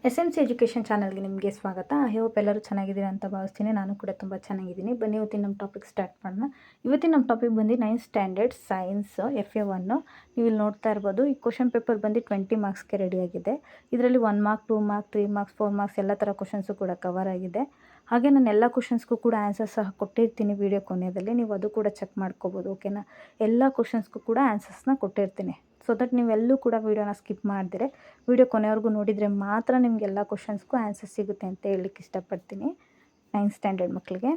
SMC education ಚಾನಲ್ಗೆ ನಿಮಗೆ ಸ್ವಾಗತ. ಐ ಹೋಪ್ ಎಲ್ಲರೂ ಚೆನ್ನಾಗಿದ್ದೀರಾ ಅಂತ ಭಾವಿಸ್ತೀನಿ. ನಾನು ಕೂಡ ತುಂಬ ಚೆನ್ನಾಗಿದ್ದೀನಿ. ಬನ್ನಿ ಇವತ್ತಿನ ನಮ್ಮ ಟಾಪಿಕ್ ಸ್ಟಾರ್ಟ್ ಮಾಡೋಣ. ಇವತ್ತಿನ ನಮ್ಮ ಟಾಪಿಕ್ ಬಂದು 9th ಸ್ಟ್ಯಾಂಡರ್ಡ್ ಸೈನ್ಸ್ FA1. ನೀವು ಇಲ್ಲಿ ನೋಡ್ತಾ ಇರ್ಬೋದು. ಈ ಕ್ವಶನ್ ಪೇಪರ್ ಬಂದು 20 ಮಾರ್ಕ್ಸ್ಗೆ ರೆಡಿಯಾಗಿದೆ. ಇದರಲ್ಲಿ 1 ಮಾರ್ಕ್, 2 ಮಾರ್ಕ್, 3 ಮಾರ್ಕ್ಸ್, 4 ಮಾರ್ಕ್ಸ್ ಎಲ್ಲ ಥರ ಕ್ವಶನ್ಸು ಕೂಡ ಕವರ್ ಆಗಿದೆ. ಹಾಗೆ ನಾನು ಎಲ್ಲ ಕ್ವಶನ್ಸ್ಗೂ ಕೂಡ ಆನ್ಸರ್ ಸಹ ಕೊಟ್ಟಿರ್ತೀನಿ ವಿಡಿಯೋ ಕೊನೆಯಲ್ಲಿ. ನೀವು ಅದು ಕೂಡ ಚೆಕ್ ಮಾಡ್ಕೋಬೋದು. ಓಕೆನಾ? ಎಲ್ಲ ಕ್ವಶನ್ಸ್ಗೂ ಕೂಡ ಆನ್ಸರ್ಸ್ನ ಕೊಟ್ಟಿರ್ತೀನಿ. ಸೊ ದಟ್ ನೀವೆಲ್ಲೂ ಕೂಡ ವೀಡಿಯೋನ ಸ್ಕಿಪ್ ಮಾಡಿದ್ರೆ ವಿಡಿಯೋ ಕೊನೆವರೆಗೂ ನೋಡಿದರೆ ಮಾತ್ರ ನಿಮಗೆಲ್ಲ ಕ್ವಶನ್ಸ್ಗೂ ಆನ್ಸರ್ ಸಿಗುತ್ತೆ ಅಂತ ಹೇಳಲಿಕ್ಕೆ ಇಷ್ಟಪಡ್ತೀನಿ 9th ಸ್ಟ್ಯಾಂಡರ್ಡ್ ಮಕ್ಕಳಿಗೆ.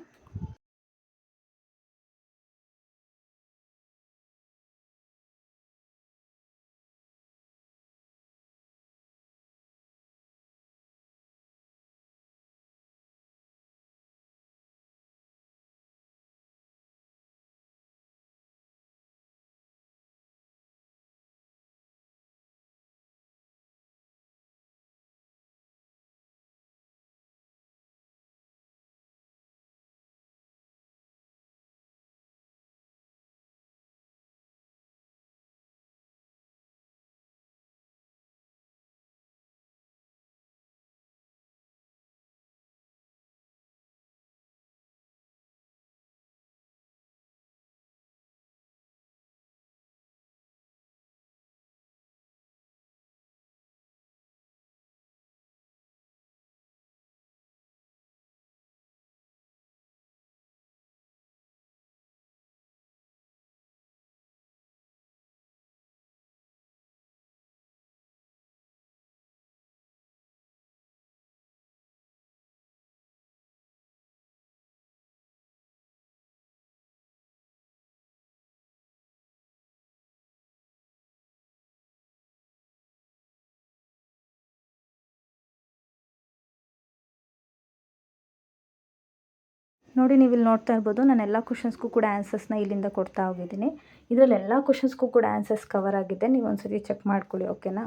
ನೋಡಿ, ನೀವು ಇಲ್ಲಿ ನೋಡ್ತಾ ಇರ್ಬೋದು, ನಾನು ಎಲ್ಲ ಕ್ವಶನ್ಸ್ಗೂ ಕೂಡ ಆನ್ಸರ್ಸ್ನ ಇಲ್ಲಿಂದ ಕೊಡ್ತಾ ಹೋಗಿದ್ದೀನಿ. ಇದರಲ್ಲಿ ಎಲ್ಲ ಕ್ವಶನ್ಸ್ಗೂ ಕೂಡ ಆನ್ಸರ್ಸ್ ಕವರ್ ಆಗಿದೆ. ನೀವು ಒಂದ್ಸರಿ ಚೆಕ್ ಮಾಡ್ಕೊಳ್ಳಿ. ಓಕೆನಾ?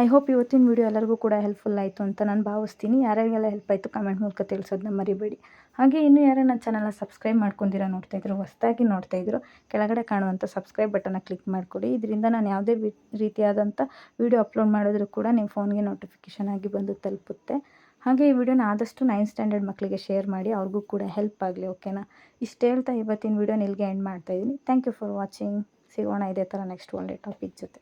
ಐ ಹೋಪ್ ಇವತ್ತಿನ ವಿಡಿಯೋ ಎಲ್ಲರಿಗೂ ಕೂಡ ಹೆಲ್ಪ್ಫುಲ್ ಆಯಿತು ಅಂತ ನಾನು ಭಾವಿಸ್ತೀನಿ. ಯಾರ್ಯಾರಿಗೆಲ್ಲ ಹೆಲ್ಪ್ ಆಯಿತು ಕಮೆಂಟ್ ಮೂಲಕ ತಿಳಿಸೋದನ್ನ ಮರಿಬೇಡಿ. ಹಾಗೆ ಇನ್ನೂ ಯಾರು ನನ್ನ ಚಾನಲ್ನ ಸಬ್ಸ್ಕ್ರೈಬ್ ಮಾಡ್ಕೊಂಡಿರೋ ನೋಡ್ತಾಯಿದ್ರು, ಹೊಸದಾಗಿ ನೋಡ್ತಾಯಿದ್ರು, ಕೆಳಗಡೆ ಕಾಣುವಂಥ ಸಬ್ಸ್ಕ್ರೈಬ್ ಬಟನ್ನ ಕ್ಲಿಕ್ ಮಾಡಿಕೊಡಿ. ಇದರಿಂದ ನಾನು ಯಾವುದೇ ರೀತಿಯಾದಂಥ ವಿಡಿಯೋ ಅಪ್ಲೋಡ್ ಮಾಡಿದ್ರೂ ಕೂಡ ನಿಮ್ಮ ಫೋನ್ಗೆ ನೋಟಿಫಿಕೇಷನ್ ಆಗಿ ಬಂದು ತಲುಪುತ್ತೆ. ಹಾಗೆ ಈ ವಿಡಿಯೋನ ಆದಷ್ಟು 9th ಸ್ಟ್ಯಾಂಡರ್ಡ್ ಮಕ್ಕಳಿಗೆ ಶೇರ್ ಮಾಡಿ, ಅವ್ರಿಗೂ ಕೂಡ ಹೆಲ್ಪ್ ಆಗಲಿ. ಓಕೆನಾ? ಇಷ್ಟು ಹೇಳ್ತಾ ಇವತ್ತಿನ ವಿಡಿಯೋನ ಇಲ್ಲಿಗೆ ಎಂಡ್ ಮಾಡ್ತಾಯಿದ್ದೀನಿ. Thank you for watching. ಸಿಗೋಣ ಇದೇ ಥರ ನೆಕ್ಸ್ಟ್ ಒಳ್ಳೆ ಟಾಪಿಕ್ ಜೊತೆ.